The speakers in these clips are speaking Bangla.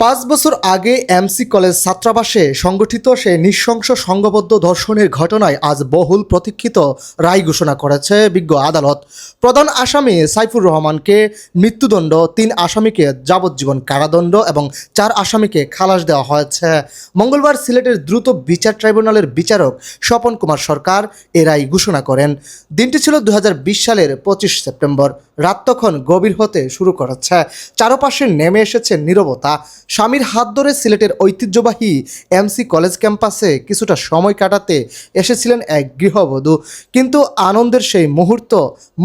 ৫ বছর আগে এমসি কলেজ ছাত্রাবাসে সংগঠিত সে নৃশংস সংঘবদ্ধ ধর্ষণের ঘটনায় আজ বহুল প্রতীক্ষিত রায় ঘোষণা করেছে বিজ্ঞ আদালত। প্রধান আসামি সাইফুর রহমানকে মৃত্যুদণ্ড, ৩ আসামিকে যাবজ্জীবন কারাদণ্ড এবং ৪ আসামিকে খালাস দেওয়া হয়েছে। মঙ্গলবার সিলেটের দ্রুত বিচার ট্রাইব্যুনালের বিচারক স্বপন কুমার সরকার এ রায় ঘোষণা করেন। দিনটি ছিল ২০২০ সালের ২৫ সেপ্টেম্বর। রাত তখন গভীর হতে শুরু করেছে, চারপাশে নেমে এসেছে নীরবতা। স্বামীর হাত ধরে সিলেটের ঐতিহ্যবাহী এমসি কলেজ ক্যাম্পাসে কিছুটা সময় কাটাতে এসেছিলেন এক গৃহবধূ, কিন্তু আনন্দের সেই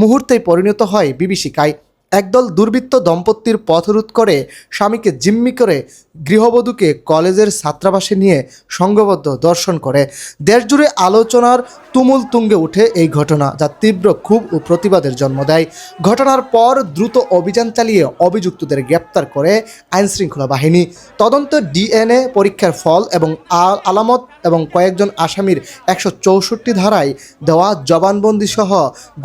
মুহূর্তেই পরিণত হয় বিভীষিকায়। একদল দুর্বৃত্ত দম্পতির পথরোধ করে স্বামীকে জিম্মি করে গৃহবধূকে কলেজের ছাত্রাবাসে নিয়ে সংঘবদ্ধ ধর্ষণ করে। দেশজুড়ে আলোচনার তুমুল তুঙ্গে ওঠে এই ঘটনা, যা তীব্র ক্ষোভ ও প্রতিবাদের জন্ম দেয়। ঘটনার পর দ্রুত অভিযান চালিয়ে অভিযুক্তদের গ্রেপ্তার করে আইনশৃঙ্খলা বাহিনী। তদন্ত, ডিএনএ পরীক্ষার ফল এবং আলামত এবং কয়েকজন আসামির ১৬৪ ধারায় দেওয়া জবানবন্দি সহ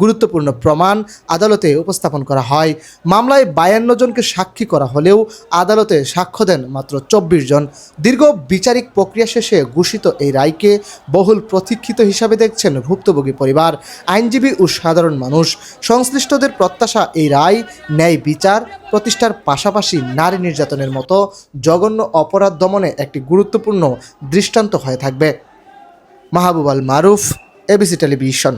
গুরুত্বপূর্ণ প্রমাণ আদালতে উপস্থাপন করা হয়। মামলায় ৫২ জনকে সাক্ষী করা হলেও আদালতে সাক্ষ্য দেন মাত্র ২৪ জন। দীর্ঘ বিচারিক প্রক্রিয়া শেষে ঘোষিত এই রায়কে বহুল প্রতীক্ষিত হিসাবে দেখছেন ভুক্তভোগী পরিবার, আইনজীবী ও সাধারণ মানুষ। সংশ্লিষ্টদের প্রত্যাশা, এই রায় ন্যায় বিচার প্রতিষ্ঠার পাশাপাশি নারী নির্যাতনের মতো জঘন্য অপরাধ দমনে একটি গুরুত্বপূর্ণ দৃষ্টান্ত হয়ে থাকবে। মাহবুব আল মারুফ, এবিসি টেলিভিশন।